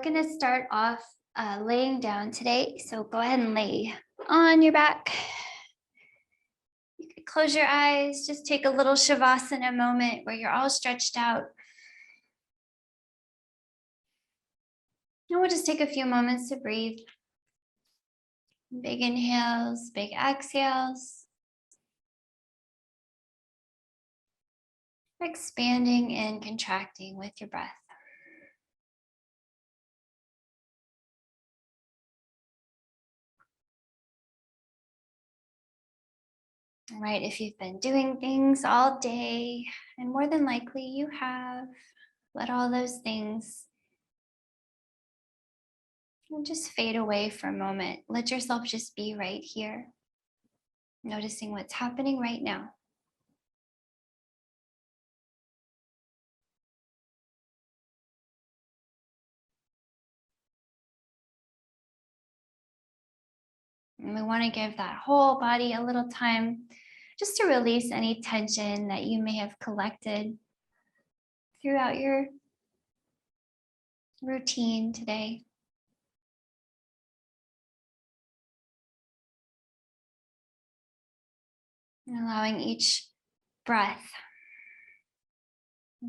going to start off laying down today. So go ahead and lay on your back. You can close your eyes, just take a little Shavasana moment where you're all stretched out. And we'll just take a few moments to breathe. Big inhales, big exhales. Expanding and contracting with your breath. All right, if you've been doing things all day, and more than likely you have, let all those things just fade away for a moment. Let yourself just be right here, noticing what's happening right now. And we want to give that whole body a little time just to release any tension that you may have collected throughout your routine today. And allowing each breath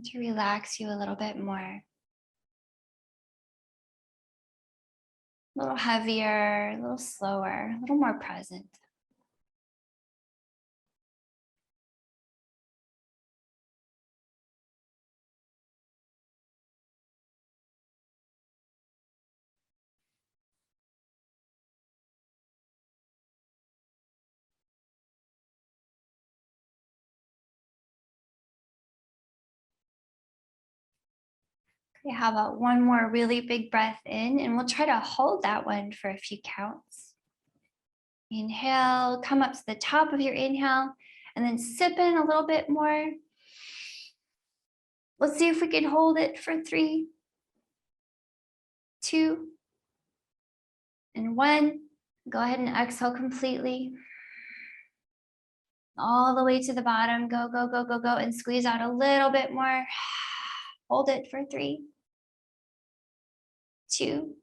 to relax you a little bit more. A little heavier, a little slower, a little more present. Okay, how about one more really big breath in, and we'll try to hold that one for a few counts. Inhale, come up to the top of your inhale, and then sip in a little bit more. Let's see if we can hold it for 3, 2, and 1. Go ahead and exhale completely. All the way to the bottom. Go, go, go, go, go, and squeeze out a little bit more. Hold it for 3, 2,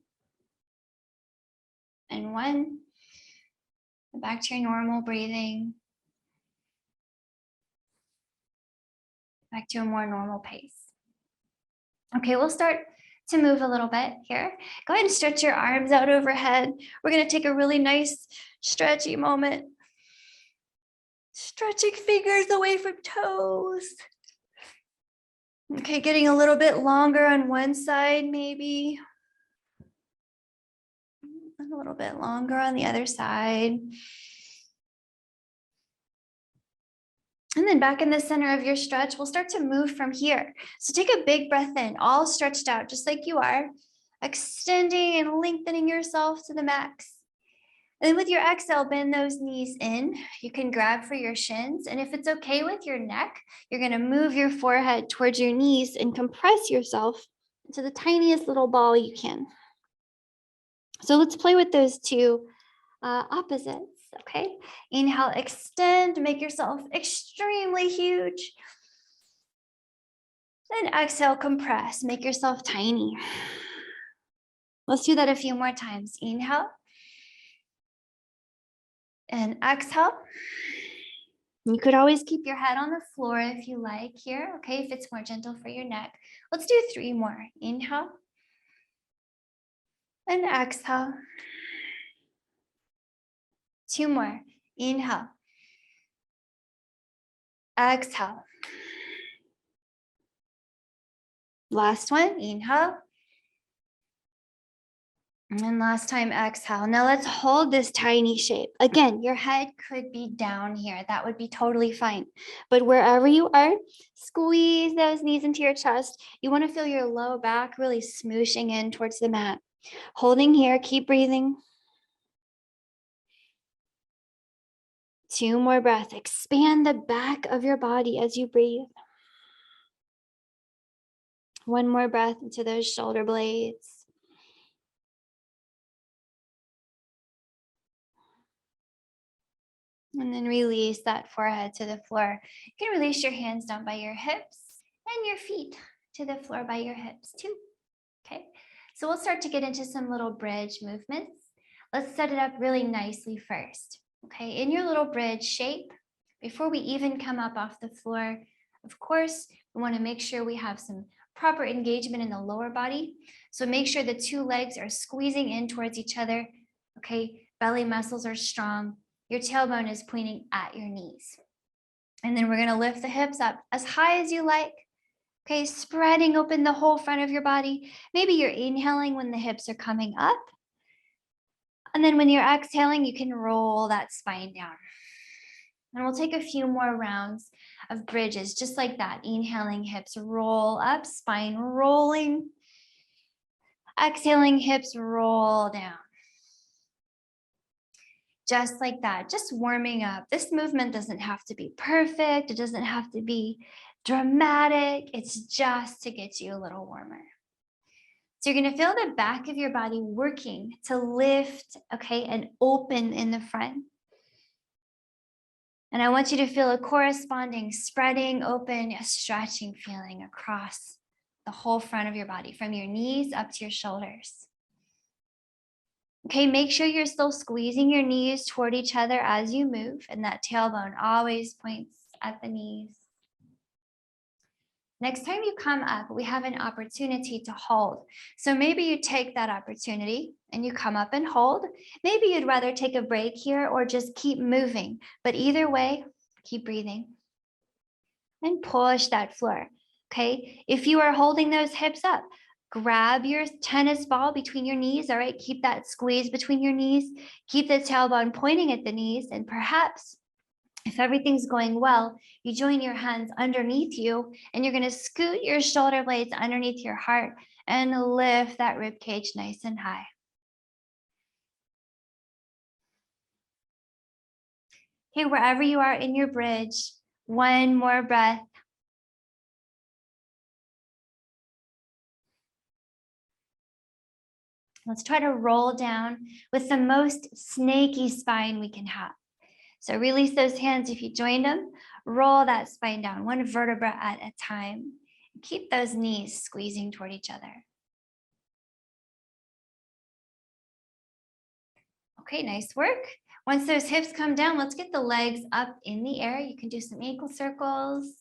and 1. Back to your normal breathing. Back to a more normal pace. Okay, we'll start to move a little bit here. Go ahead and stretch your arms out overhead. We're going to take a really nice stretchy moment. Stretching fingers away from toes. Okay, getting a little bit longer on one side maybe. A little bit longer on the other side. And then back in the center of your stretch, we'll start to move from here. So take a big breath in, all stretched out, just like you are, extending and lengthening yourself to the max. And then with your exhale, bend those knees in. You can grab for your shins. And if it's okay with your neck, you're going to move your forehead towards your knees and compress yourself into the tiniest little ball you can. So let's play with those two opposites. Okay, inhale, extend, make yourself extremely huge. Then exhale, compress, make yourself tiny. Let's do that a few more times. Inhale and exhale. You could always keep your head on the floor if you like here, okay, if it's more gentle for your neck. Let's do 3 more. Inhale and exhale. 2 more. Inhale. Exhale. Last one. Inhale. And last time, exhale. Now let's hold this tiny shape. Again, your head could be down here. That would be totally fine. But wherever you are, squeeze those knees into your chest. You want to feel your low back really smooshing in towards the mat. Holding here, keep breathing. 2 more breaths. Expand the back of your body as you breathe. 1 more breath into those shoulder blades. And then release that forehead to the floor. You can release your hands down by your hips and your feet to the floor by your hips too. Okay. So we'll start to get into some little bridge movements. Let's set it up really nicely first. Okay, in your little bridge shape, before we even come up off the floor, of course, we want to make sure we have some proper engagement in the lower body. So make sure the two legs are squeezing in towards each other. Okay, belly muscles are strong. Your tailbone is pointing at your knees. And then we're going to lift the hips up as high as you like. Okay, spreading open the whole front of your body. Maybe you're inhaling when the hips are coming up. And then when you're exhaling, you can roll that spine down. And we'll take a few more rounds of bridges, just like that. Inhaling, hips roll up, spine rolling. Exhaling, hips roll down. Just like that, just warming up. This movement doesn't have to be perfect. It doesn't have to be dramatic. It's just to get you a little warmer. So you're going to feel the back of your body working to lift, okay, and open in the front. And I want you to feel a corresponding spreading open, a stretching feeling across the whole front of your body, from your knees up to your shoulders. Okay, make sure you're still squeezing your knees toward each other as you move, and that tailbone always points at the knees. Next time you come up, we have an opportunity to hold. So maybe you take that opportunity and you come up and hold. Maybe you'd rather take a break here or just keep moving. But either way, keep breathing. And push that floor, okay? If you are holding those hips up, grab your tennis ball between your knees, all right? Keep that squeeze between your knees. Keep the tailbone pointing at the knees, and perhaps if everything's going well, you join your hands underneath you and you're going to scoot your shoulder blades underneath your heart and lift that rib cage nice and high. Okay, wherever you are in your bridge, one more breath. Let's try to roll down with the most snaky spine we can have. So release those hands if you joined them. Roll that spine down, one vertebra at a time. Keep those knees squeezing toward each other. Okay, nice work. Once those hips come down, let's get the legs up in the air. You can do some ankle circles.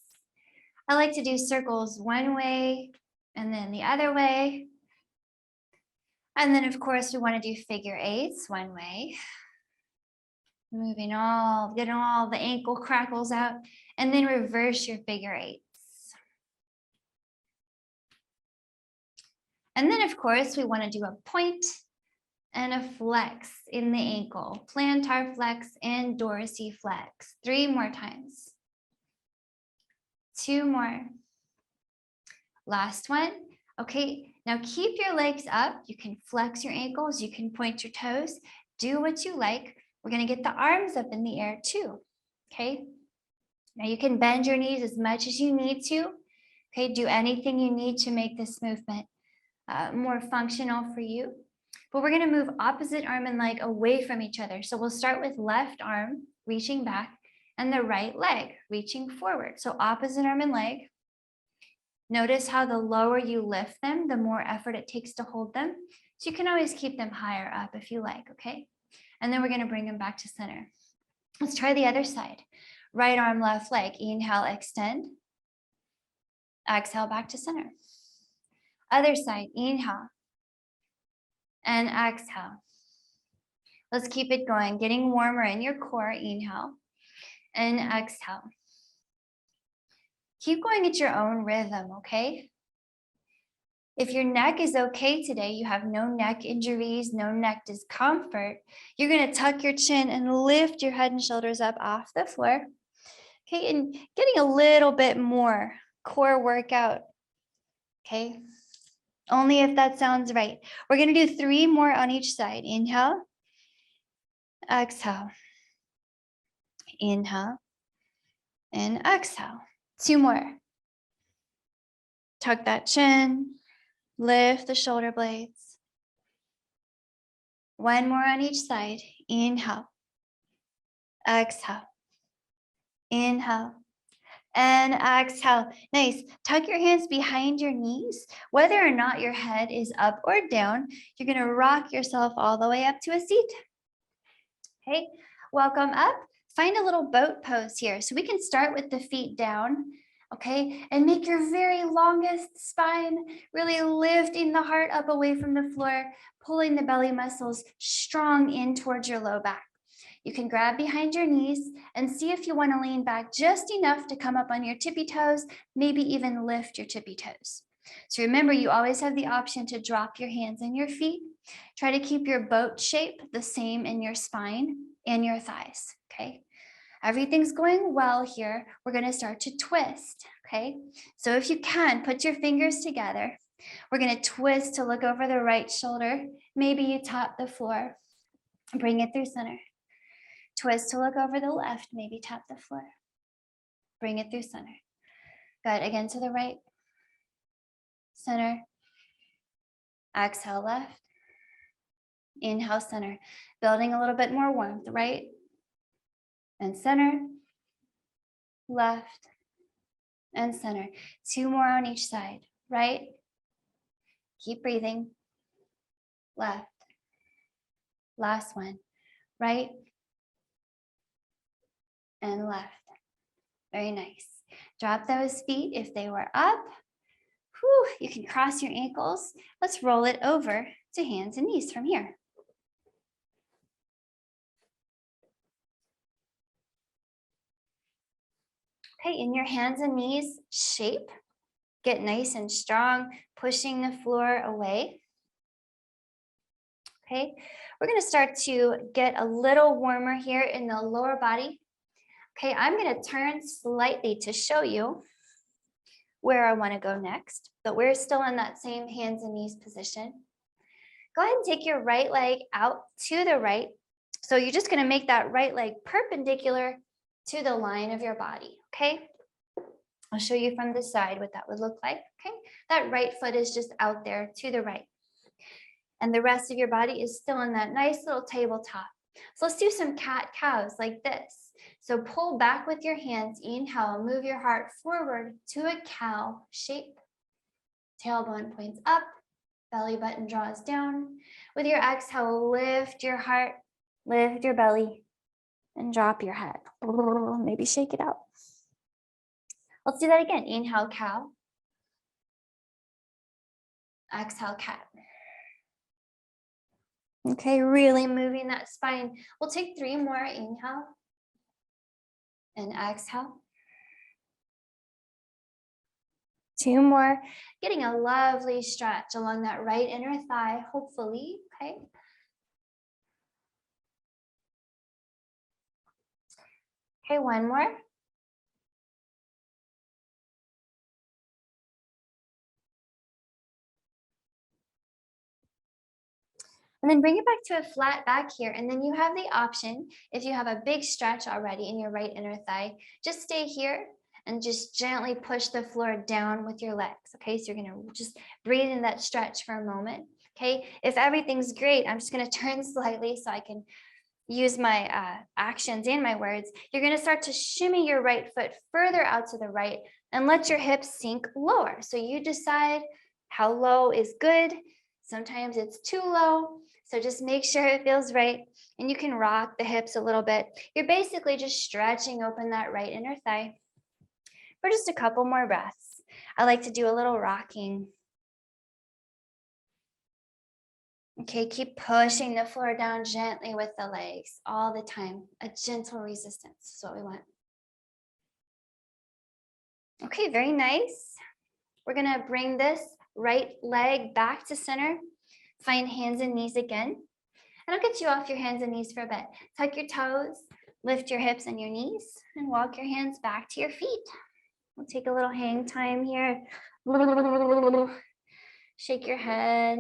I like to do circles one way and then the other way. And then, of course, we want to do figure eights one way. Moving getting all the ankle crackles out, and then reverse your figure eights. And then, of course, we want to do a point and a flex in the ankle, plantar flex and dorsiflex. 3 more times. 2 more. Last one. Okay, now keep your legs up. You can flex your ankles. You can point your toes. Do what you like. We're going to get the arms up in the air too. Okay. Now you can bend your knees as much as you need to. Okay. Do anything you need to make this movement more functional for you. But we're going to move opposite arm and leg away from each other. So we'll start with left arm reaching back and the right leg reaching forward. So opposite arm and leg. Notice how the lower you lift them, the more effort it takes to hold them. So you can always keep them higher up if you like, okay? And then we're going to bring them back to center. Let's try the other side. Right arm, left leg. Inhale, extend. Exhale, back to center. Other side, inhale. And exhale. Let's keep it going. Getting warmer in your core. Inhale. And exhale. Keep going at your own rhythm, okay? If your neck is okay today, you have no neck injuries, no neck discomfort, you're going to tuck your chin and lift your head and shoulders up off the floor. Okay, and getting a little bit more core workout. Okay, only if that sounds right. We're going to do 3 more on each side. Inhale, exhale, inhale, and exhale. 2 more. Tuck that chin. Lift the shoulder blades. 1 more on each side. Inhale. Exhale. Inhale. And exhale. Nice. Tuck your hands behind your knees. Whether or not your head is up or down, you're going to rock yourself all the way up to a seat. Okay, welcome up. Find a little boat pose here. So we can start with the feet down, okay? And make your very longest spine, really lifting the heart up away from the floor, pulling the belly muscles strong in towards your low back. You can grab behind your knees and see if you want to lean back just enough to come up on your tippy toes, maybe even lift your tippy toes. So remember, you always have the option to drop your hands and your feet. Try to keep your boat shape the same in your spine and your thighs, okay? Everything's going well here. We're going to start to twist, okay? So if you can, put your fingers together. We're going to twist to look over the right shoulder. Maybe you tap the floor. Bring it through center. Twist to look over the left, maybe tap the floor. Bring it through center. Good, again to the right. Center. Exhale left. Inhale center. Building a little bit more warmth, right? And center. Left. And center. 2 more on each side, right? Keep breathing. Left. Last one, right? And left. Very nice. Drop those feet if they were up. Whew, you can cross your ankles. Let's roll it over to hands and knees from here. Okay, in your hands and knees shape, get nice and strong, pushing the floor away. Okay, we're going to start to get a little warmer here in the lower body. Okay, I'm going to turn slightly to show you where I want to go next, but we're still in that same hands and knees position. Go ahead and take your right leg out to the right. So you're just going to make that right leg perpendicular to the line of your body, okay? I'll show you from the side what that would look like, okay? That right foot is just out there to the right. And the rest of your body is still in that nice little tabletop. So let's do some cat-cows like this. So pull back with your hands, inhale, move your heart forward to a cow shape. Tailbone points up, belly button draws down. With your exhale, lift your heart, lift your belly, and drop your head. Maybe shake it out. Let's do that again. Inhale, cow. Exhale, cat. Okay, really moving that spine. We'll take 3 more. Inhale and exhale. 2 more. Getting a lovely stretch along that right inner thigh, hopefully. Okay. Okay, 1 more. And then bring it back to a flat back here. And then you have the option, if you have a big stretch already in your right inner thigh, just stay here and just gently push the floor down with your legs. Okay, so you're gonna just breathe in that stretch for a moment. Okay, if everything's great, I'm just gonna turn slightly so I can use my actions and my words. You're gonna start to shimmy your right foot further out to the right and let your hips sink lower. So you decide how low is good. Sometimes it's too low. So just make sure it feels right. And you can rock the hips a little bit. You're basically just stretching open that right inner thigh for just a couple more breaths. I like to do a little rocking. Okay, keep pushing the floor down gently with the legs all the time. A gentle resistance is what we want. Okay, very nice. We're gonna bring this right leg back to center. Find hands and knees again. And I'll get you off your hands and knees for a bit. Tuck your toes, lift your hips and your knees, and walk your hands back to your feet. We'll take a little hang time here. Shake your head.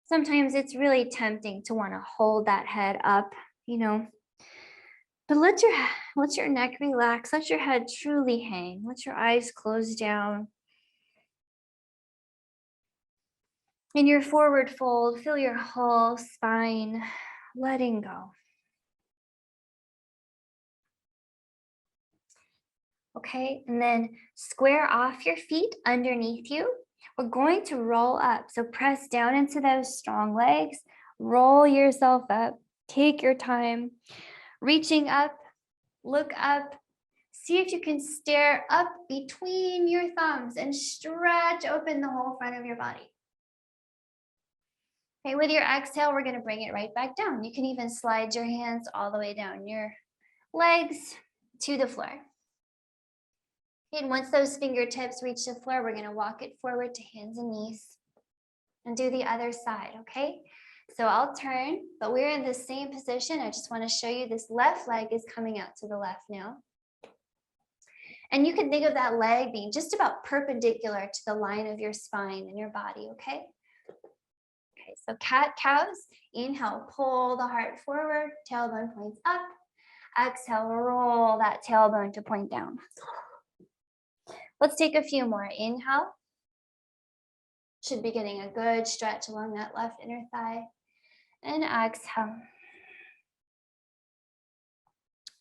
Sometimes it's really tempting to want to hold that head up, you know, but let your neck relax. Let your head truly hang. Let your eyes close down. In your forward fold, feel your whole spine letting go. Okay, and then square off your feet underneath you. We're going to roll up. So press down into those strong legs, roll yourself up, take your time, reaching up, look up, see if you can stare up between your thumbs and stretch open the whole front of your body. Okay, with your exhale, we're gonna bring it right back down. You can even slide your hands all the way down your legs to the floor. And once those fingertips reach the floor, we're gonna walk it forward to hands and knees and do the other side, okay? So I'll turn, but we're in the same position. I just wanna show you this left leg is coming out to the left now. And you can think of that leg being just about perpendicular to the line of your spine and your body, okay? Okay, so cat-cows, inhale, pull the heart forward, tailbone points up. Exhale, roll that tailbone to point down. Let's take a few more. Inhale. Should be getting a good stretch along that left inner thigh. And exhale.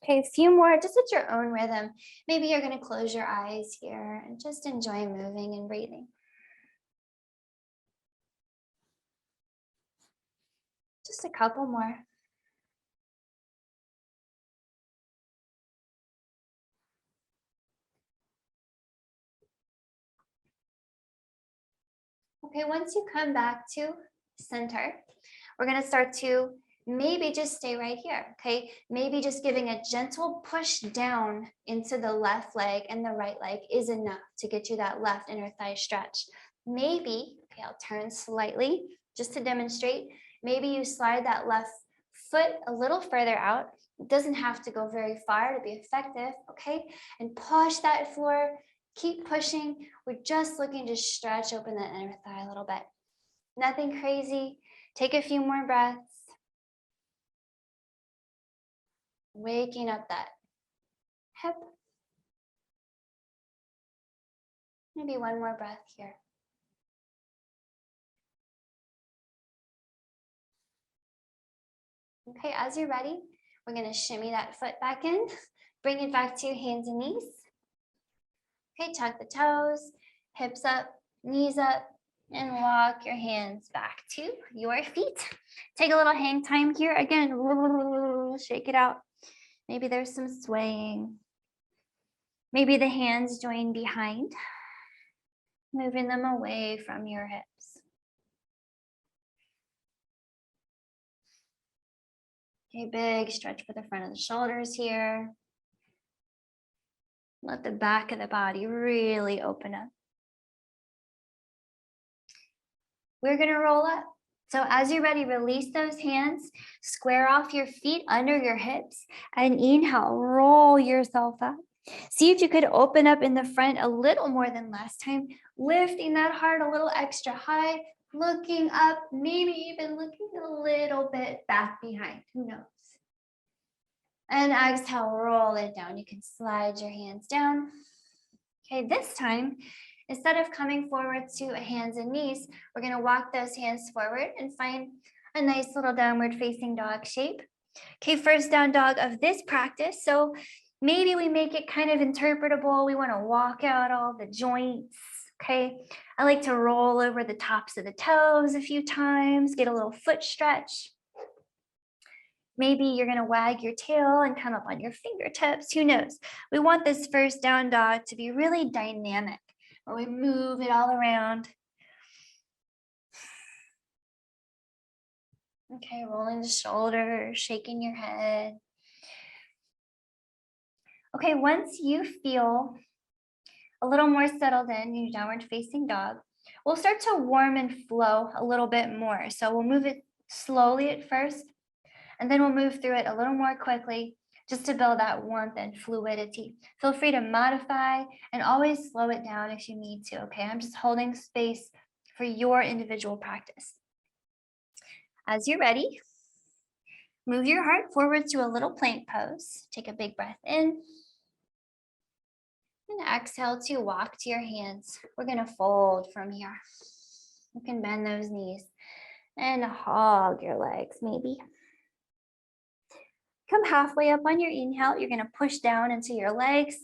Okay, a few more, just at your own rhythm. Maybe you're going to close your eyes here and just enjoy moving and breathing. Just a couple more. Okay, once you come back to center, we're going to start to maybe just stay right here, okay? Maybe just giving a gentle push down into the left leg and the right leg is enough to get you that left inner thigh stretch. Maybe, okay, I'll turn slightly just to demonstrate. Maybe you slide that left foot a little further out. It doesn't have to go very far to be effective, okay? And push that floor. Keep pushing. We're just looking to stretch open that inner thigh a little bit. Nothing crazy. Take a few more breaths. Waking up that hip. Maybe one more breath here. Okay, as you're ready, we're going to shimmy that foot back in. Bring it back to your hands and knees. Okay, tuck the toes, hips up, knees up, and walk your hands back to your feet. Take a little hang time here. Again, shake it out. Maybe there's some swaying. Maybe the hands join behind, moving them away from your hips. Okay, big stretch for the front of the shoulders here. Let the back of the body really open up. We're going to roll up. So as you're ready, release those hands, square off your feet under your hips, and inhale, roll yourself up. See if you could open up in the front a little more than last time, lifting that heart a little extra high, looking up, maybe even looking a little bit back behind, who knows? And exhale, roll it down. You can slide your hands down. Okay, this time, instead of coming forward to hands and knees, we're gonna walk those hands forward and find a nice little downward facing dog shape. Okay, first down dog of this practice. So maybe we make it kind of interpretable. We wanna walk out all the joints, okay? I like to roll over the tops of the toes a few times, get a little foot stretch. Maybe you're gonna wag your tail and come up on your fingertips, who knows? We want this first down dog to be really dynamic, where we move it all around. Okay, rolling the shoulders, shaking your head. Okay, once you feel a little more settled in your downward facing dog, we'll start to warm and flow a little bit more. So we'll move it slowly at first, and then we'll move through it a little more quickly just to build that warmth and fluidity. Feel free to modify and always slow it down if you need to, okay? I'm just holding space for your individual practice. As you're ready, move your heart forward to a little plank pose. Take a big breath in. And exhale to walk to your hands. We're gonna fold from here. You can bend those knees and hog your legs maybe. Come halfway up on your inhale. You're gonna push down into your legs.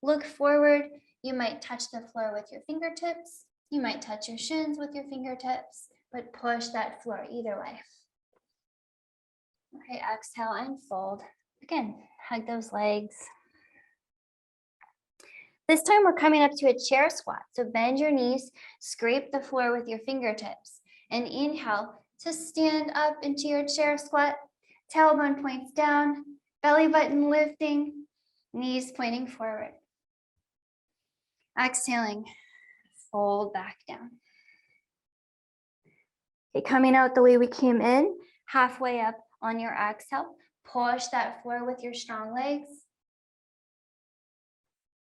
Look forward. You might touch the floor with your fingertips. You might touch your shins with your fingertips, but push that floor either way. Okay, exhale and fold. Again, hug those legs. This time we're coming up to a chair squat. So bend your knees, scrape the floor with your fingertips, and inhale to stand up into your chair squat. Tailbone points down, belly button lifting, knees pointing forward. Exhaling, fold back down. Okay, coming out the way we came in, halfway up on your exhale, push that floor with your strong legs.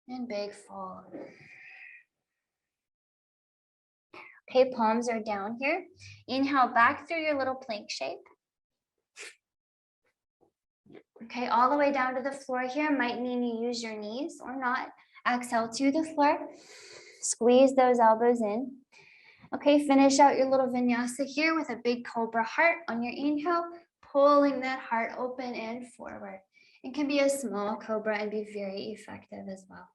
And big fold. Okay, palms are down here. Inhale back through your little plank shape. Okay, all the way down to the floor here. Might mean you use your knees or not. Exhale to the floor. Squeeze those elbows in. Okay, finish out your little vinyasa here with a big cobra heart on your inhale, pulling that heart open and forward. It can be a small cobra and be very effective as well.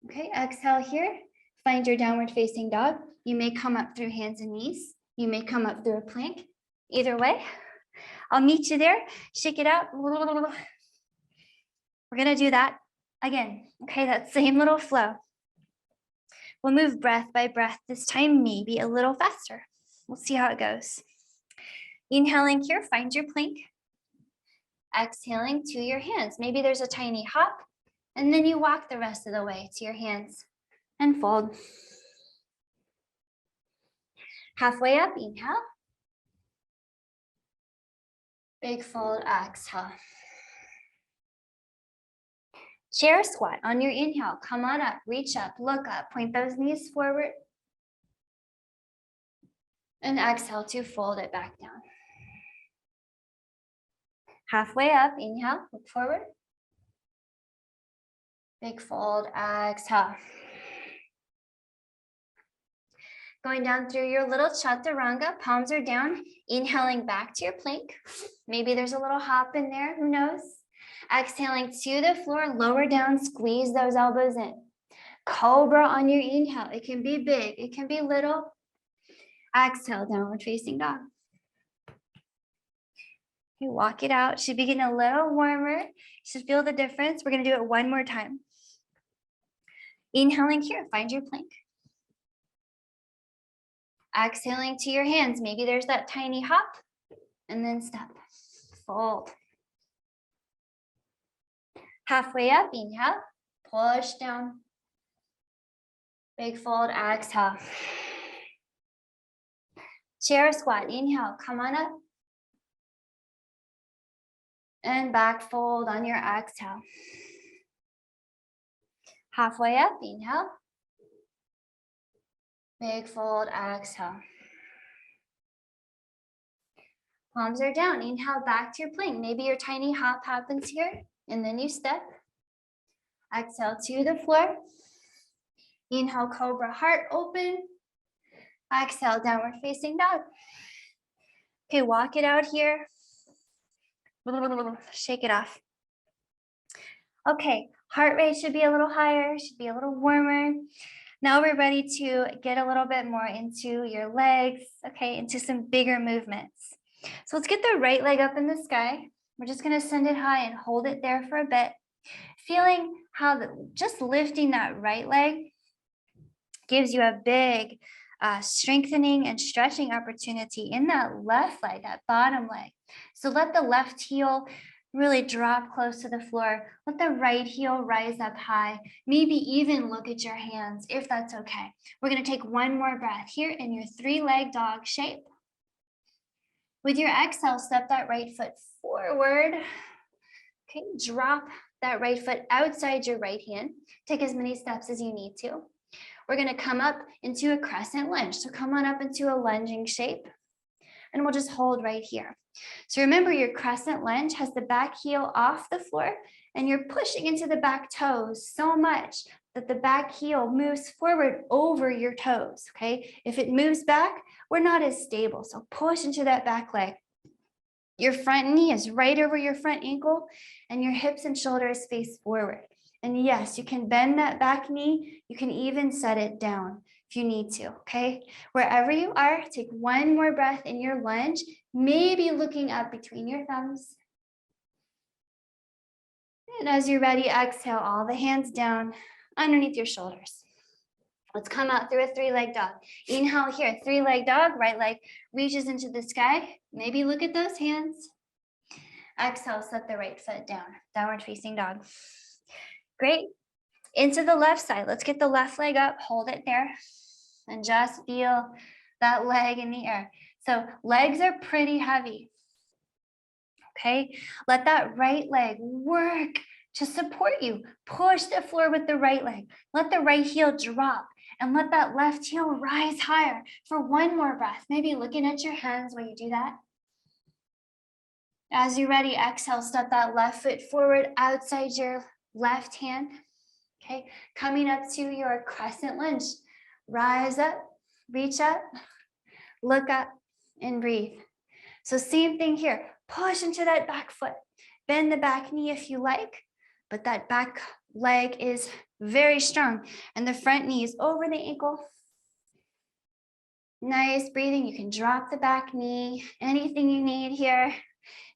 Okay, exhale here. Find your downward facing dog. You may come up through hands and knees. You may come up through a plank. Either way, I'll meet you there. Shake it out. We're gonna do that again. Okay, that same little flow. We'll move breath by breath, this time maybe a little faster. We'll see how it goes. Inhaling here, find your plank. Exhaling to your hands. Maybe there's a tiny hop, and then you walk the rest of the way to your hands and fold. Halfway up, inhale. Big fold, exhale. Chair squat on your inhale. Come on up, reach up, look up, point those knees forward. And exhale to fold it back down. Halfway up, inhale, look forward. Big fold, exhale. Going down through your little chaturanga, palms are down, inhaling back to your plank. Maybe there's a little hop in there, who knows? Exhaling to the floor, lower down, squeeze those elbows in. Cobra on your inhale. It can be big, it can be little. Exhale, downward facing dog. Okay, walk it out. Should be getting a little warmer. You should feel the difference. We're gonna do it one more time. Inhaling here, find your plank. Exhaling to your hands. Maybe there's that tiny hop and then step, fold. Halfway up, inhale, push down. Big fold, exhale. Chair squat, inhale, come on up. And back fold on your exhale. Halfway up, inhale. Big fold, exhale. Palms are down, inhale back to your plank. Maybe your tiny hop happens here, and then you step. Exhale to the floor. Inhale, cobra, heart open. Exhale, downward facing dog. Okay, walk it out here. Shake it off. Okay, heart rate should be a little higher, should be a little warmer. Now we're ready to get a little bit more into your legs, okay, into some bigger movements. So let's get the right leg up in the sky. We're just gonna send it high and hold it there for a bit. Feeling how just lifting that right leg gives you a big strengthening and stretching opportunity in that left leg, that bottom leg. So let the left heel really drop close to the floor. Let the right heel rise up high. Maybe even look at your hands if that's okay. We're going to take one more breath here in your three-leg dog shape. With your exhale, step that right foot forward. Okay, drop that right foot outside your right hand. Take as many steps as you need to. We're going to come up into a crescent lunge. So come on up into a lunging shape. And we'll just hold right here. So remember, your crescent lunge has the back heel off the floor and you're pushing into the back toes so much that the back heel moves forward over your toes, okay? If it moves back, we're not as stable. So push into that back leg. Your front knee is right over your front ankle and your hips and shoulders face forward. And yes, you can bend that back knee. You can even set it down if you need to, okay? Wherever you are, take one more breath in your lunge, maybe looking up between your thumbs. And as you're ready, exhale all the hands down underneath your shoulders. Let's come out through a three-leg dog. Inhale here, three-leg dog, right leg reaches into the sky. Maybe look at those hands. Exhale, set the right foot down, downward facing dog. Great. Into the left side. Let's get the left leg up, hold it there, and just feel that leg in the air. So legs are pretty heavy. Okay, let that right leg work to support you. Push the floor with the right leg. Let the right heel drop and let that left heel rise higher for one more breath. Maybe looking at your hands while you do that. As you're ready, exhale, step that left foot forward outside your left hand. Okay, coming up to your crescent lunge. Rise up, reach up, look up, and breathe. So same thing here. Push into that back foot. Bend the back knee if you like, but that back leg is very strong and the front knee is over the ankle. Nice breathing. You can drop the back knee, anything you need here,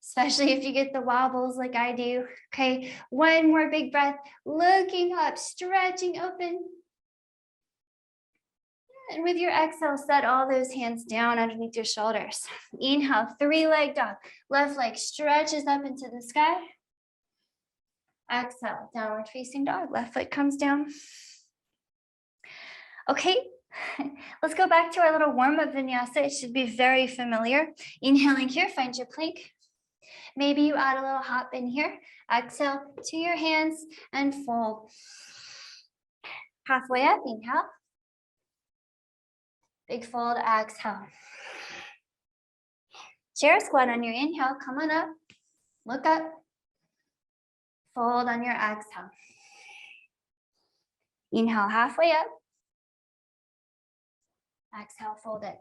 especially if you get the wobbles like I do. Okay, one more big breath, looking up, stretching open. And with your exhale, set all those hands down underneath your shoulders. Inhale, three-leg dog. Left leg stretches up into the sky. Exhale, downward facing dog. Left foot comes down. Okay, let's go back to our little warm-up vinyasa. It should be very familiar. Inhaling here, find your plank. Maybe you add a little hop in here. Exhale to your hands and fold. Halfway up, inhale. Big fold, exhale. Chair squat on your inhale, come on up, look up, fold on your exhale. Inhale, halfway up. Exhale, fold it.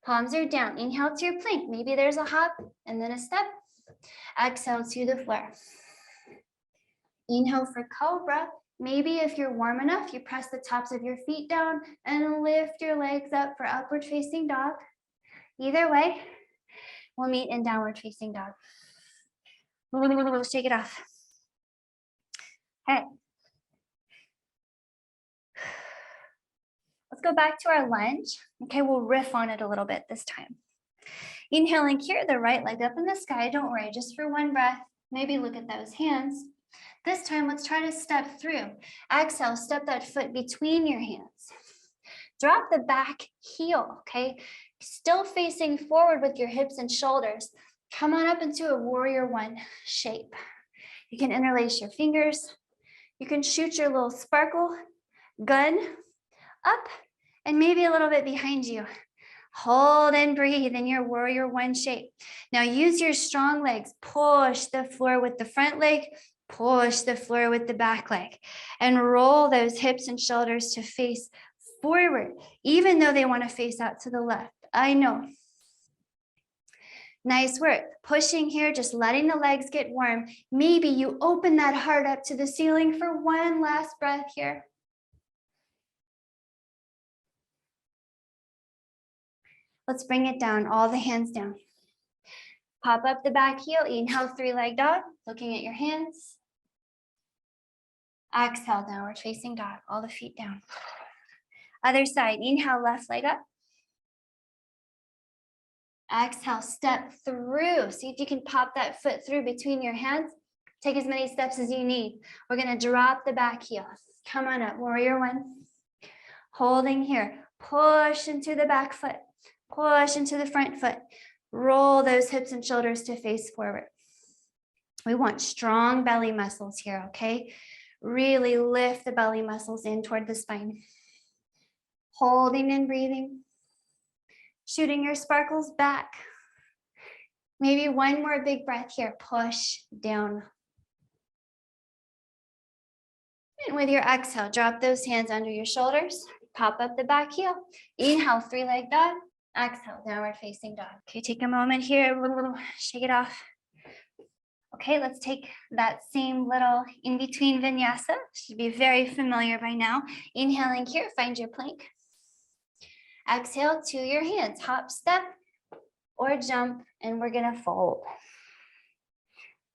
Palms are down. Inhale to your plank. Maybe there's a hop and then a step. Exhale to the floor. Inhale for cobra. Maybe if you're warm enough, you press the tops of your feet down and lift your legs up for upward facing dog. Either way, we'll meet in downward facing dog. Shake it off. Okay. Let's go back to our lunge. Okay, we'll riff on it a little bit this time. Inhaling here, the right leg up in the sky. Don't worry, just for one breath. Maybe look at those hands. This time, let's try to step through. Exhale, step that foot between your hands. Drop the back heel, okay? Still facing forward with your hips and shoulders. Come on up into a warrior one shape. You can interlace your fingers. You can shoot your little sparkle gun up and maybe a little bit behind you. Hold and breathe in your warrior one shape. Now use your strong legs. Push the floor with the front leg. Push the floor with the back leg. And roll those hips and shoulders to face forward, even though they want to face out to the left. I know. Nice work. Pushing here, just letting the legs get warm. Maybe you open that heart up to the ceiling for one last breath here. Let's bring it down, all the hands down. Pop up the back heel, inhale, three-leg dog, looking at your hands. Exhale, downward facing dog, all the feet down. Other side, inhale, left leg up. Exhale, step through. See if you can pop that foot through between your hands. Take as many steps as you need. We're gonna drop the back heel. Come on up, warrior one. Holding here, push into the back foot, push into the front foot. Roll those hips and shoulders to face forward. We want strong belly muscles here, okay? Really lift the belly muscles in toward the spine. Holding and breathing. Shooting your sparkles back. Maybe one more big breath here. Push down. And with your exhale, drop those hands under your shoulders. Pop up the back heel. Inhale, three-leg dog. Exhale, downward facing dog. Okay, take a moment here. Shake it off. Okay, let's take that same little in-between vinyasa. Should be very familiar by now. Inhaling here, find your plank. Exhale to your hands, hop, step, or jump, and we're gonna fold.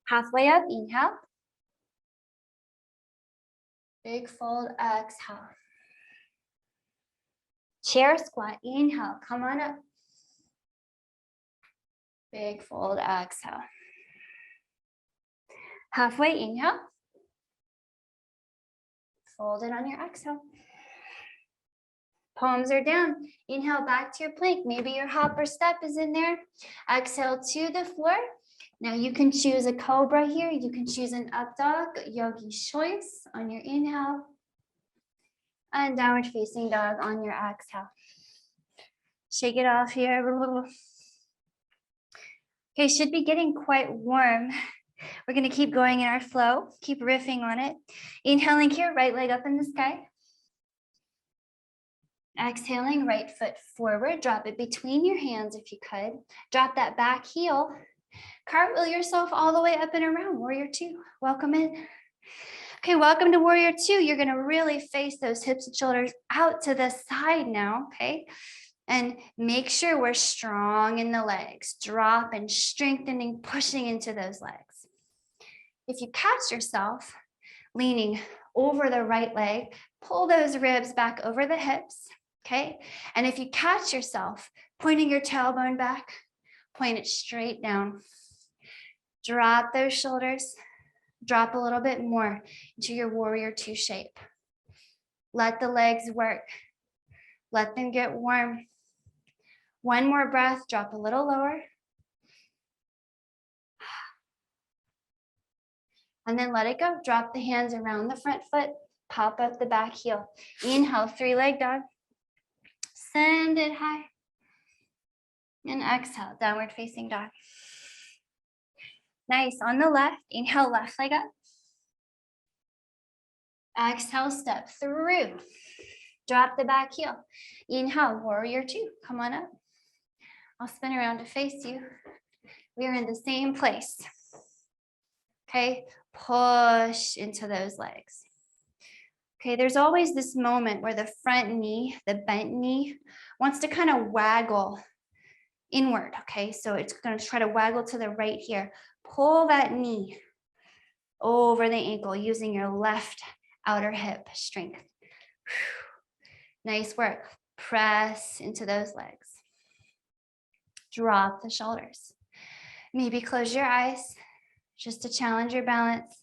Halfway up, inhale. Big fold, exhale. Chair squat, inhale, come on up. Big fold, exhale. Halfway, inhale. Fold it on your exhale. Palms are down. Inhale back to your plank. Maybe your hop or step is in there. Exhale to the floor. Now you can choose a cobra here. You can choose an up dog, yogi's choice on your inhale. And downward facing dog on your exhale. Shake it off here. Okay, should be getting quite warm. We're gonna keep going in our flow. Keep riffing on it. Inhaling here, right leg up in the sky. Exhaling, right foot forward. Drop it between your hands if you could. Drop that back heel. Cartwheel yourself all the way up and around. Warrior two, welcome in. Okay, welcome to Warrior two. You're gonna really face those hips and shoulders out to the side now, okay? And make sure we're strong in the legs. Drop and strengthening, pushing into those legs. If you catch yourself leaning over the right leg, pull those ribs back over the hips, okay? And if you catch yourself pointing your tailbone back, point it straight down. Drop those shoulders, drop a little bit more into your warrior two shape. Let the legs work. Let them get warm. One more breath, drop a little lower. And then let it go. Drop the hands around the front foot, pop up the back heel. Inhale, three-leg dog. Send it high. And exhale, downward facing dog. Nice, on the left, inhale, left leg up. Exhale, step through. Drop the back heel. Inhale, warrior two, come on up. I'll spin around to face you. We are in the same place. Okay, push into those legs. Okay, there's always this moment where the front knee, the bent knee, wants to kind of waggle inward, okay? So it's gonna try to waggle to the right here. Pull that knee over the ankle using your left outer hip strength. Nice work. Press into those legs. Drop the shoulders. Maybe close your eyes just to challenge your balance.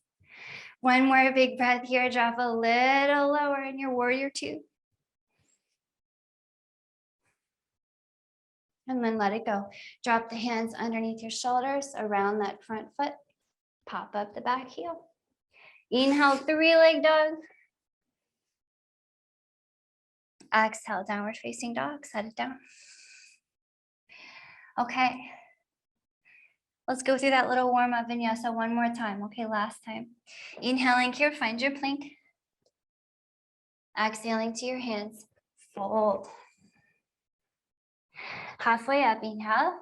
One more big breath here. Drop a little lower in your warrior two. And then let it go. Drop the hands underneath your shoulders, around that front foot. Pop up the back heel. Inhale, three-leg dog. Exhale, downward facing dog. Set it down. Okay. Let's go through that little warm-up vinyasa one more time. Okay, last time. Inhaling here, find your plank. Exhaling to your hands, fold. Halfway up, inhale.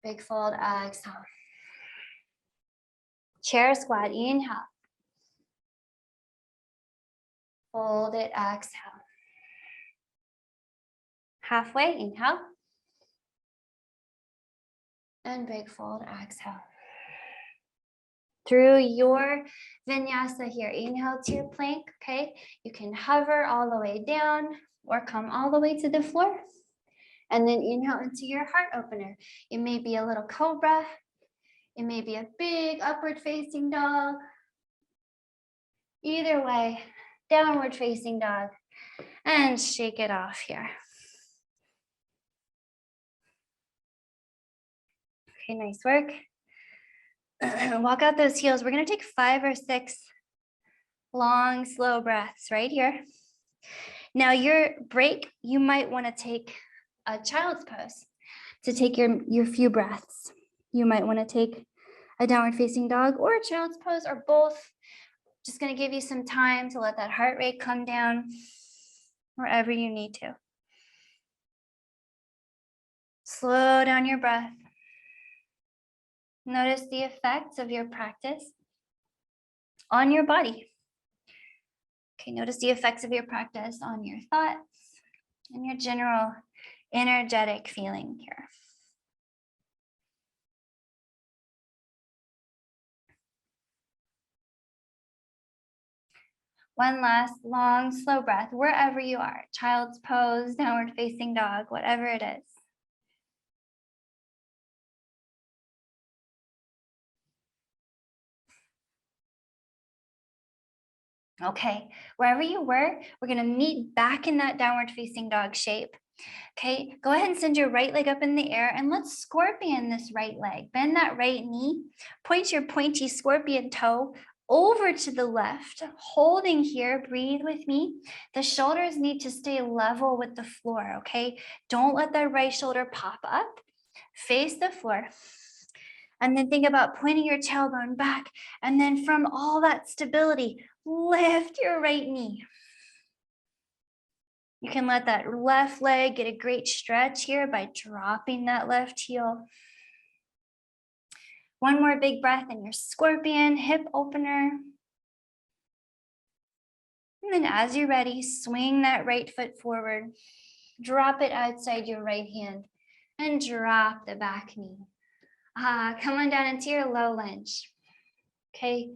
Big fold, exhale. Chair squat, inhale. Fold it, exhale. Halfway, inhale. And big fold, exhale. Through your vinyasa here, inhale to your plank, okay? You can hover all the way down or come all the way to the floor. And then inhale into your heart opener. It may be a little cobra. It may be a big upward facing dog. Either way, downward facing dog. And shake it off here. Okay, nice work. Walk out those heels. We're gonna take 5 or 6 long, slow breaths right here. Now your break, you might wanna take a child's pose to take your few breaths. You might wanna take a downward facing dog or a child's pose or both. Just gonna give you some time to let that heart rate come down wherever you need to. Slow down your breath. Notice the effects of your practice on your body. Okay, notice the effects of your practice on your thoughts and your general energetic feeling here. One last long, slow breath, wherever you are, child's pose, downward facing dog, whatever it is. Okay, wherever you were, we're gonna meet back in that downward facing dog shape. Okay, go ahead and send your right leg up in the air and let's scorpion this right leg. Bend that right knee, point your pointy scorpion toe over to the left, holding here, breathe with me. The shoulders need to stay level with the floor, okay? Don't let that right shoulder pop up, face the floor. And then think about pointing your tailbone back. And then from all that stability, lift your right knee. You can let that left leg get a great stretch here by dropping that left heel. One more big breath in your scorpion, hip opener. And then as you're ready, swing that right foot forward. Drop it outside your right hand and drop the back knee. Come on down into your low lunge. Okay.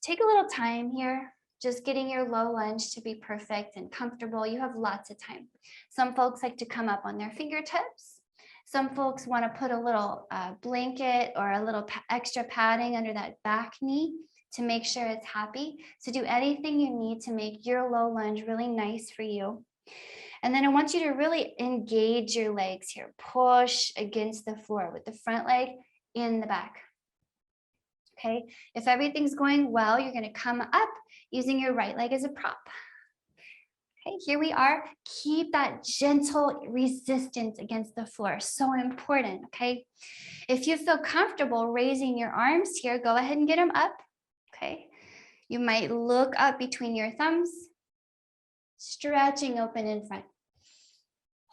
Take a little time here, just getting your low lunge to be perfect and comfortable. You have lots of time. Some folks like to come up on their fingertips. Some folks want to put a little blanket or a little extra padding under that back knee to make sure it's happy. So do anything you need to make your low lunge really nice for you. And then I want you to really engage your legs here. Push against the floor with the front leg in the back. Okay, if everything's going well, you're going to come up using your right leg as a prop. Okay, here we are. Keep that gentle resistance against the floor. So important, okay? If you feel comfortable raising your arms here, go ahead and get them up, okay? You might look up between your thumbs, stretching open in front.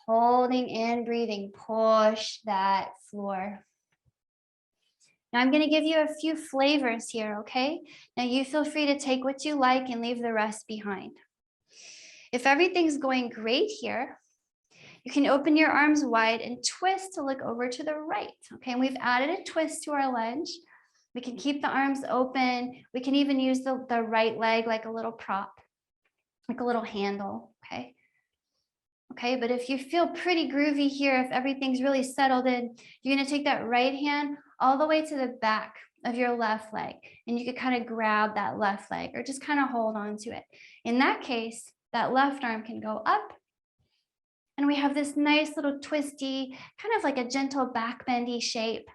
Holding and breathing, push that floor. Now I'm going to give you a few flavors here, okay? Now you feel free to take what you like and leave the rest behind. If everything's going great here, you can open your arms wide and twist to look over to the right, okay? And we've added a twist to our lunge. We can keep the arms open. We can even use the right leg like a little prop, like a little handle, okay? Okay, but if you feel pretty groovy here, if everything's really settled in, you're going to take that right hand all the way to the back of your left leg. And you could kind of grab that left leg or just kind of hold on to it. In that case, that left arm can go up. And we have this nice little twisty, kind of like a gentle back bendy shape.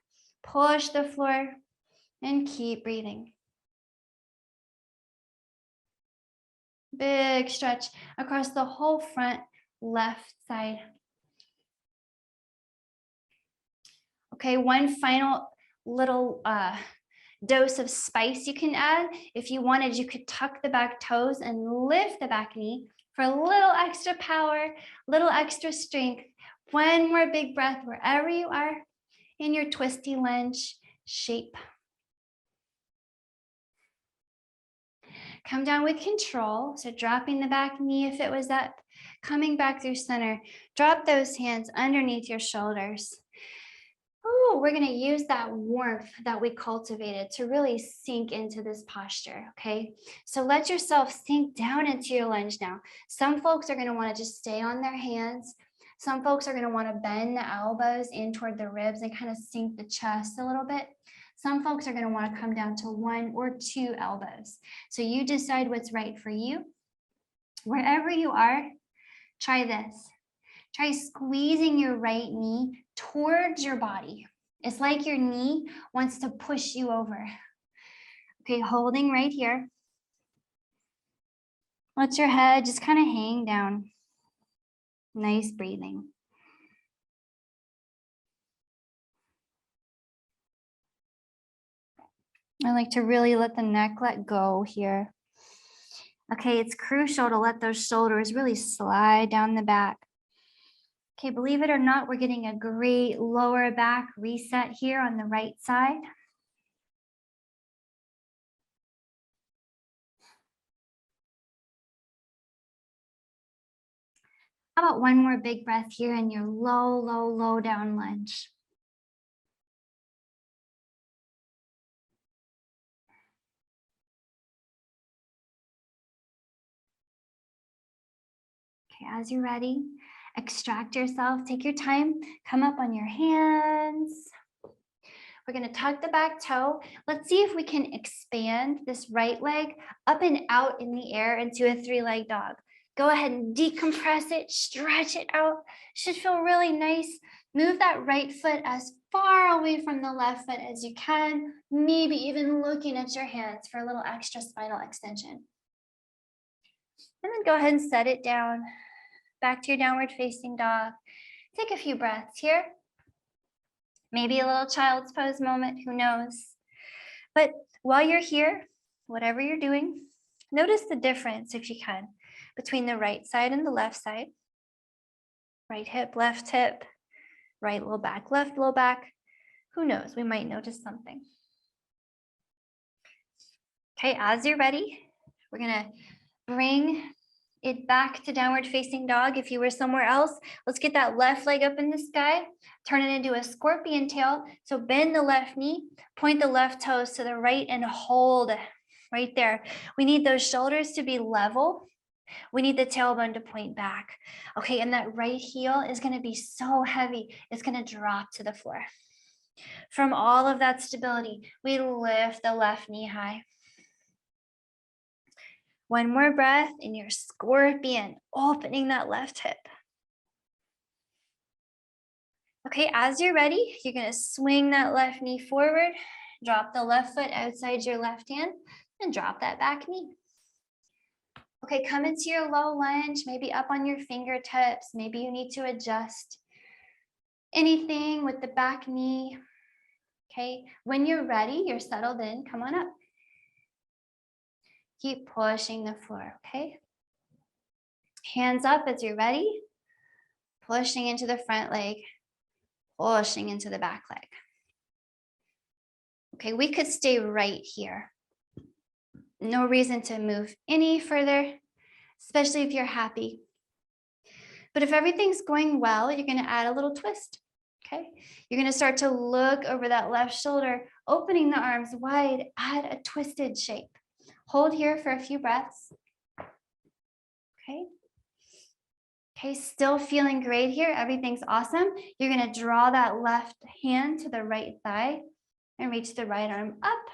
Push the floor and keep breathing. Big stretch across the whole front left side. Okay, one final little dose of spice you can add. If you wanted, you could tuck the back toes and lift the back knee for a little extra power, little extra strength. One more big breath wherever you are in your twisty lunge shape. Come down with control. So dropping the back knee if it was up, coming back through center. Drop those hands underneath your shoulders. Oh, we're going to use that warmth that we cultivated to really sink into this posture, okay? So let yourself sink down into your lunge now. Some folks are going to want to just stay on their hands. Some folks are going to want to bend the elbows in toward the ribs and kind of sink the chest a little bit. Some folks are going to want to come down to 1 or 2 elbows. So you decide what's right for you. Wherever you are, try this. Try squeezing your right knee towards your body. It's like your knee wants to push you over. Okay, holding right here. Let your head just kind of hang down. Nice breathing. I like to really let the neck let go here. Okay, it's crucial to let those shoulders really slide down the back. Okay, believe it or not, we're getting a great lower back reset here on the right side. How about one more big breath here in your low, low, low down lunge? Okay, as you're ready, extract yourself, take your time, come up on your hands. We're gonna tuck the back toe. Let's see if we can expand this right leg up and out in the air into a 3-leg dog. Go ahead and decompress it, stretch it out. Should feel really nice. Move that right foot as far away from the left foot as you can, maybe even looking at your hands for a little extra spinal extension. And then go ahead and set it down, back to your downward facing dog. Take a few breaths here. Maybe a little child's pose moment, who knows? But while you're here, whatever you're doing, notice the difference, if you can, between the right side and the left side. Right hip, right low back, left low back. Who knows? We might notice something. Okay, as you're ready, we're gonna bring it back to downward facing dog. If you were somewhere else, let's get that left leg up in the sky, turn it into a scorpion tail. So bend the left knee, point the left toes to the right and hold right there. We need those shoulders to be level. We need the tailbone to point back. Okay, and that right heel is gonna be so heavy, it's gonna drop to the floor. From all of that stability, we lift the left knee high. One more breath in your scorpion, opening that left hip. Okay, as you're ready, you're gonna swing that left knee forward, drop the left foot outside your left hand, and drop that back knee. Okay, come into your low lunge, maybe up on your fingertips. Maybe you need to adjust anything with the back knee. Okay, when you're ready, you're settled in, come on up. Keep pushing the floor, okay? Hands up as you're ready. Pushing into the front leg, pushing into the back leg. Okay, we could stay right here. No reason to move any further, especially if you're happy. But if everything's going well, you're gonna add a little twist, okay? You're gonna start to look over that left shoulder, opening the arms wide, add a twisted shape. Hold here for a few breaths. Okay. Okay, still feeling great here. Everything's awesome. You're gonna draw that left hand to the right thigh and reach the right arm up.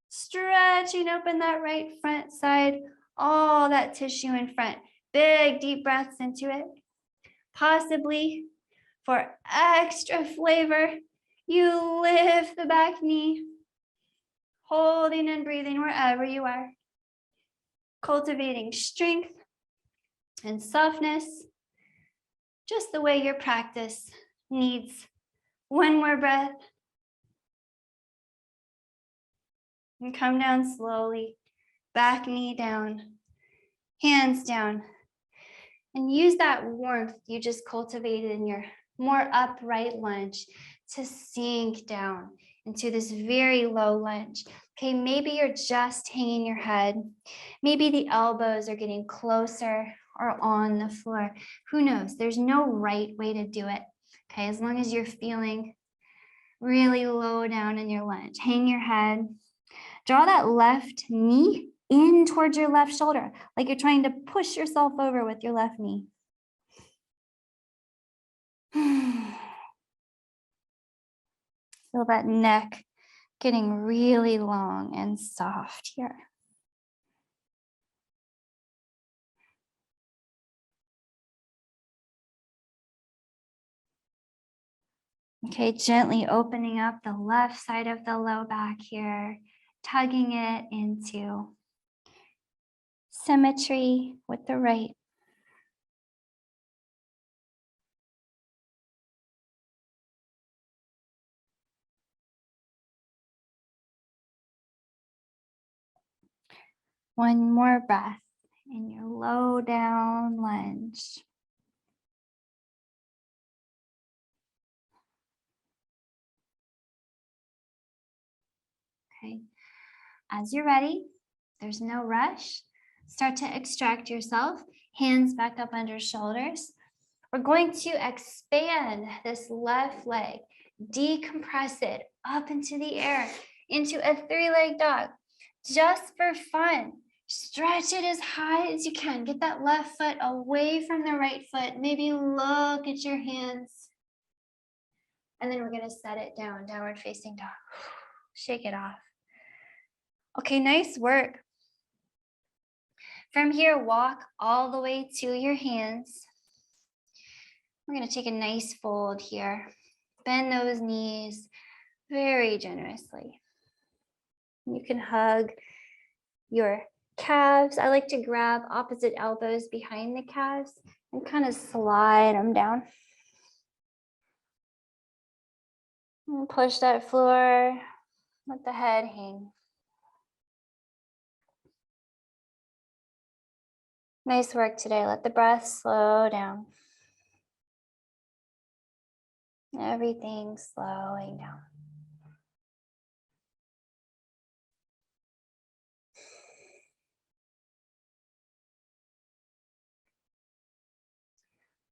Stretching open that right front side, all that tissue in front. Big deep breaths into it. Possibly for extra flavor, you lift the back knee, holding and breathing wherever you are. Cultivating strength and softness, just the way your practice needs. One more breath. And come down slowly, back knee down, hands down. And use that warmth you just cultivated in your more upright lunge to sink down into this very low lunge. Okay, maybe you're just hanging your head. Maybe the elbows are getting closer or on the floor. Who knows? There's no right way to do it. Okay, as long as you're feeling really low down in your lunge. Hang your head. Draw that left knee in towards your left shoulder, like you're trying to push yourself over with your left knee. Feel that neck getting really long and soft here. Okay, gently opening up the left side of the low back here, tugging it into symmetry with the right. One more breath in your low down lunge. okay? As you're ready, there's no rush. Start to extract yourself, hands back up under shoulders. We're going to expand this left leg, decompress it up into the air, into a 3-leg dog, just for fun. Stretch it as high as you can. Get that left foot away from the right foot. Maybe look at your hands. And then we're going to set it down, downward facing dog. Shake it off. Okay, nice work. From here, walk all the way to your hands. We're going to take a nice fold here. Bend those knees very generously. You can hug your calves. I like to grab opposite elbows behind the calves and kind of slide them down. And push that floor, let the head hang. Nice work today. Let the breath slow down. Everything slowing down.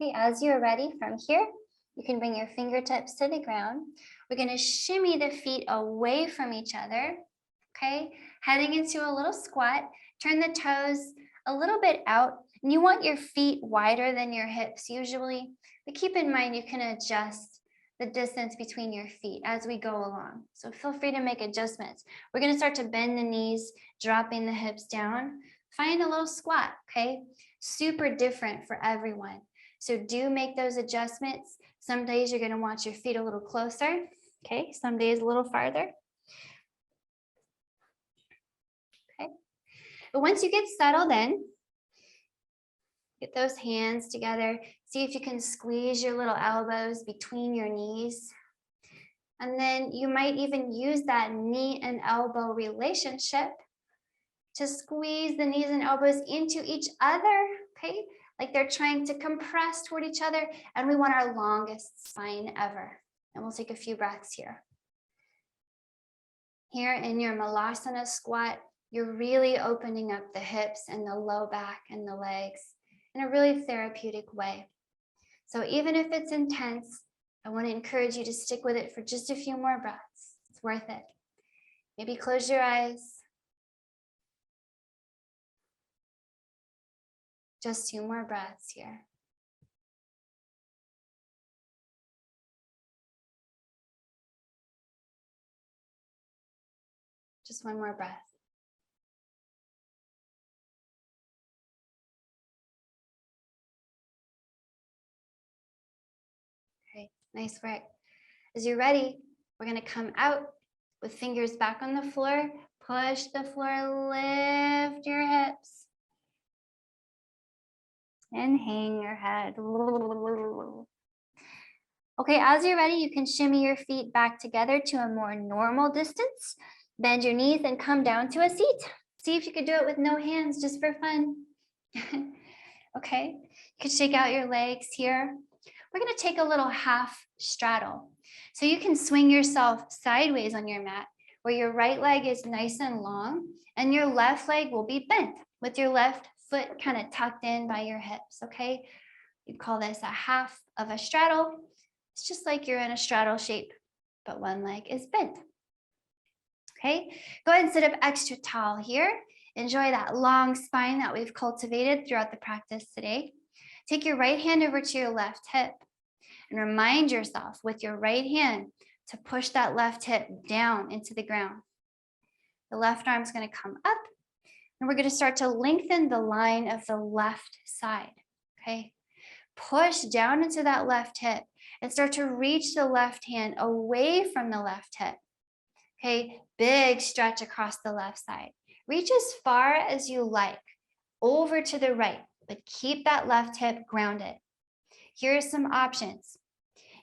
Okay, as you're ready from here, you can bring your fingertips to the ground. We're going to shimmy the feet away from each other. Okay, heading into a little squat. Turn the toes a little bit out. And you want your feet wider than your hips usually. But keep in mind you can adjust the distance between your feet as we go along. So feel free to make adjustments. We're going to start to bend the knees, dropping the hips down. Find a little squat, okay? Super different for everyone. So do make those adjustments. Some days you're going to want your feet a little closer, okay? Some days a little farther. Okay. But once you get settled in, get those hands together. See if you can squeeze your little elbows between your knees. And then you might even use that knee and elbow relationship to squeeze the knees and elbows into each other, okay? Like they're trying to compress toward each other, and we want our longest spine ever. And we'll take a few breaths here. Here in your Malasana Squat, you're really opening up the hips and the low back and the legs in a really therapeutic way. So even if it's intense, I want to encourage you to stick with it for just a few more breaths. It's worth it. Maybe close your eyes. Just 2 more breaths here. Just 1 more breath. Okay, nice work. As you're ready, we're going to come out with fingers back on the floor. Push the floor, lift your hips. And hang your head. Okay, as you're ready, you can shimmy your feet back together to a more normal distance. Bend your knees and come down to a seat. See if you could do it with no hands, just for fun. Okay, you can shake out your legs here. We're going to take a little half straddle. So you can swing yourself sideways on your mat, where your right leg is nice and long, and your left leg will be bent with your left foot kind of tucked in by your hips, okay? You call this a half of a straddle. It's just like you're in a straddle shape, but one leg is bent. Okay, go ahead and sit up extra tall here. Enjoy that long spine that we've cultivated throughout the practice today. Take your right hand over to your left hip and remind yourself with your right hand to push that left hip down into the ground. The left arm is going to come up, and we're going to start to lengthen the line of the left side, okay? Push down into that left hip and start to reach the left hand away from the left hip, okay? Big stretch across the left side. Reach as far as you like over to the right, but keep that left hip grounded. Here are some options.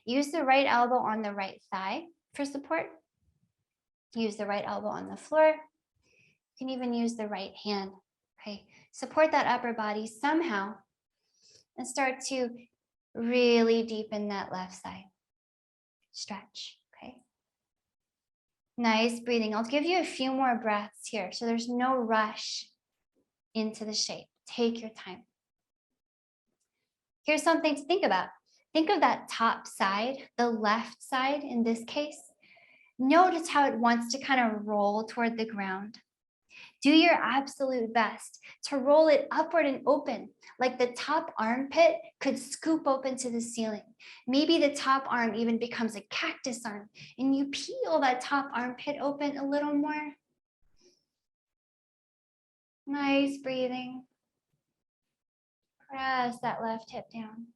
Use the right elbow on the right thigh for support. Use the right elbow on the floor. You can even use the right hand, okay? Support that upper body somehow and start to really deepen that left side. Stretch, okay? Nice breathing. I'll give you a few more breaths here, so there's no rush into the shape. Take your time. Here's something to think about. Think of that top side, the left side in this case. Notice how it wants to kind of roll toward the ground. Do your absolute best to roll it upward and open, like the top armpit could scoop open to the ceiling. Maybe the top arm even becomes a cactus arm and you peel that top armpit open a little more. Nice breathing. Press that left hip down.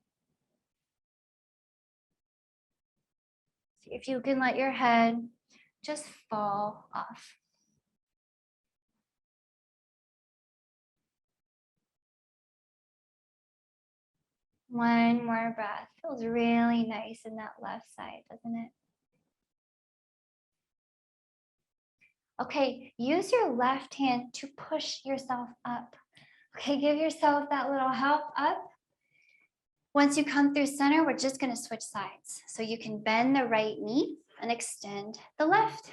See if you can let your head just fall off. One more breath. Feels really nice in that left side, doesn't it? Okay, use your left hand to push yourself up. Okay, give yourself that little help up. Once you come through center, we're just gonna switch sides. So you can bend the right knee and extend the left.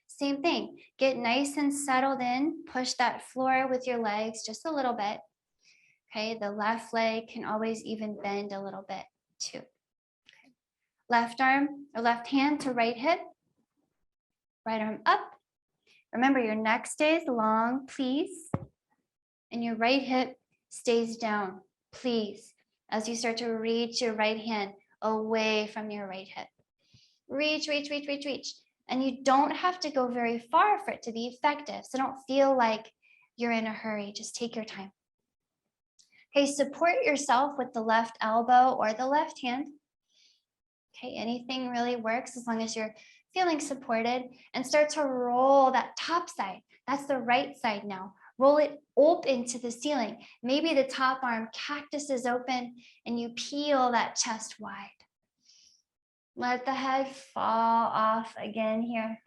Same thing, get nice and settled in, push that floor with your legs just a little bit. Okay, the left leg can always even bend a little bit too. Okay. Left arm or left hand to right hip, right arm up. Remember your neck stays long, please. And your right hip stays down, please. As you start to reach your right hand away from your right hip. Reach, reach, reach, reach, reach. And you don't have to go very far for it to be effective. So don't feel like you're in a hurry. Just take your time. Okay, support yourself with the left elbow or the left hand. Okay, anything really works as long as you're feeling supported, and start to roll that top side. That's the right side now. Roll it open to the ceiling. Maybe the top arm cactus is open and you peel that chest wide. Let the head fall off again here.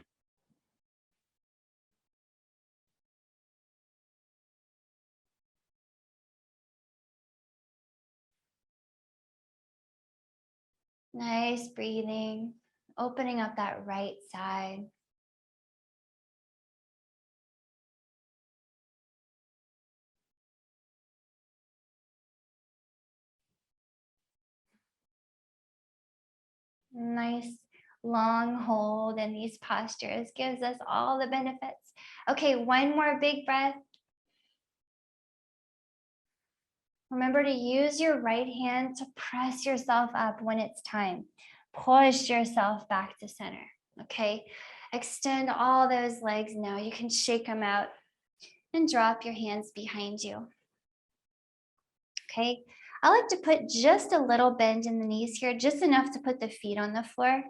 Nice breathing, opening up that right side. Nice long hold in these postures gives us all the benefits. Okay, one more big breath. Remember to use your right hand to press yourself up when it's time. Push yourself back to center, okay? Extend all those legs now. You can shake them out and drop your hands behind you. Okay, I like to put just a little bend in the knees here, just enough to put the feet on the floor.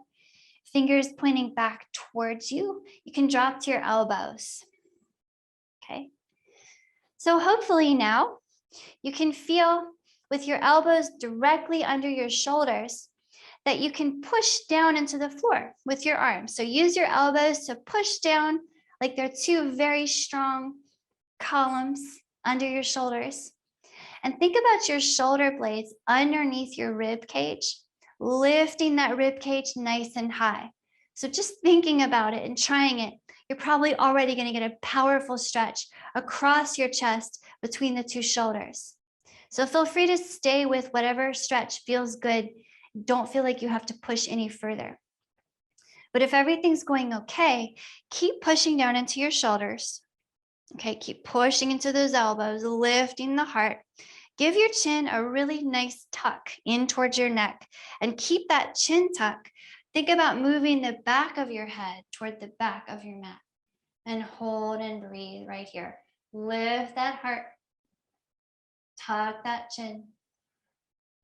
Fingers pointing back towards you. You can drop to your elbows. Okay, so hopefully now you can feel with your elbows directly under your shoulders that you can push down into the floor with your arms. So use your elbows to push down like they're two very strong columns under your shoulders. And think about your shoulder blades underneath your rib cage, lifting that rib cage nice and high. So just thinking about it and trying it, you're probably already going to get a powerful stretch across your chest between the two shoulders. So feel free to stay with whatever stretch feels good. Don't feel like you have to push any further. But if everything's going okay, keep pushing down into your shoulders. Okay, keep pushing into those elbows, lifting the heart. Give your chin a really nice tuck in towards your neck and keep that chin tuck. Think about moving the back of your head toward the back of your mat and hold and breathe right here. Lift that heart, tuck that chin,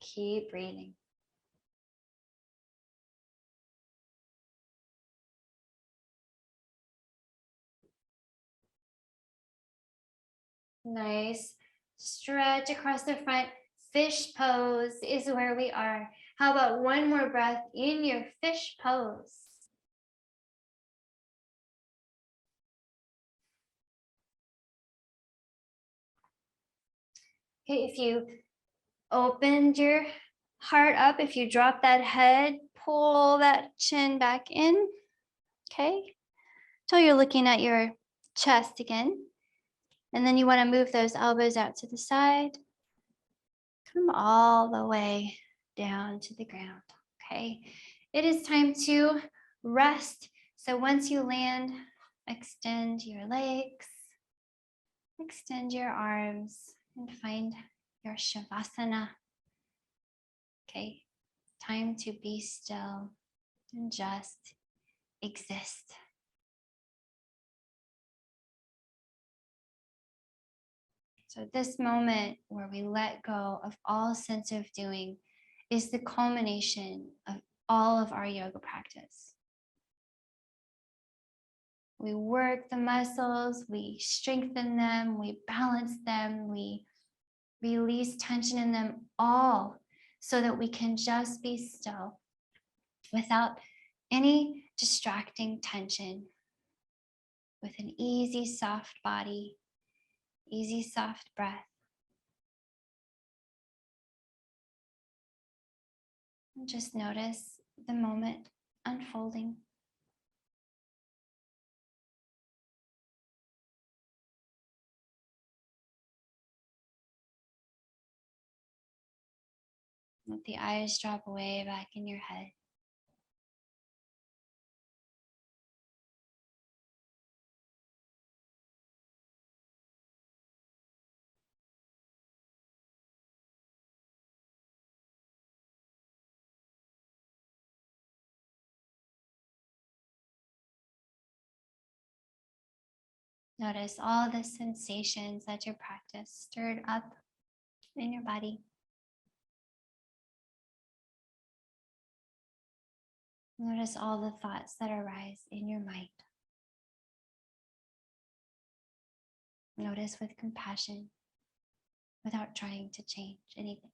keep breathing. Nice. Stretch across the front. Fish pose is where we are. How about one more breath in your fish pose? Okay, if you opened your heart up, if you drop that head, pull that chin back in. Okay. till you're looking at your chest again. And then you want to move those elbows out to the side. Come all the way down to the ground. Okay. It is time to rest. So once you land, extend your legs, extend your arms, and find your Shavasana. Okay. Time to be still and just exist. So this moment where we let go of all sense of doing is the culmination of all of our yoga practice. We work the muscles, we strengthen them, we balance them, we release tension in them all so that we can just be still without any distracting tension, with an easy, soft body, easy, soft breath. And just notice the moment unfolding. Let the eyes drop away back in your head. Notice all the sensations that your practice stirred up in your body. Notice all the thoughts that arise in your mind. Notice with compassion without trying to change anything.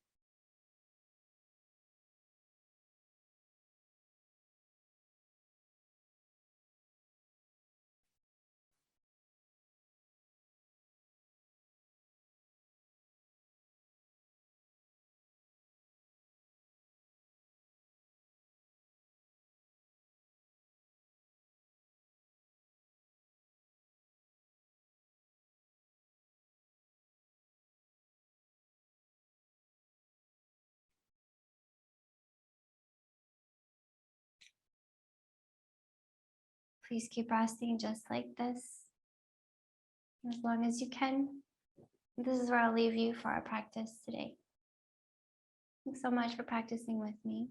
Please keep resting just like this as long as you can. This is where I'll leave you for our practice today. Thanks so much for practicing with me.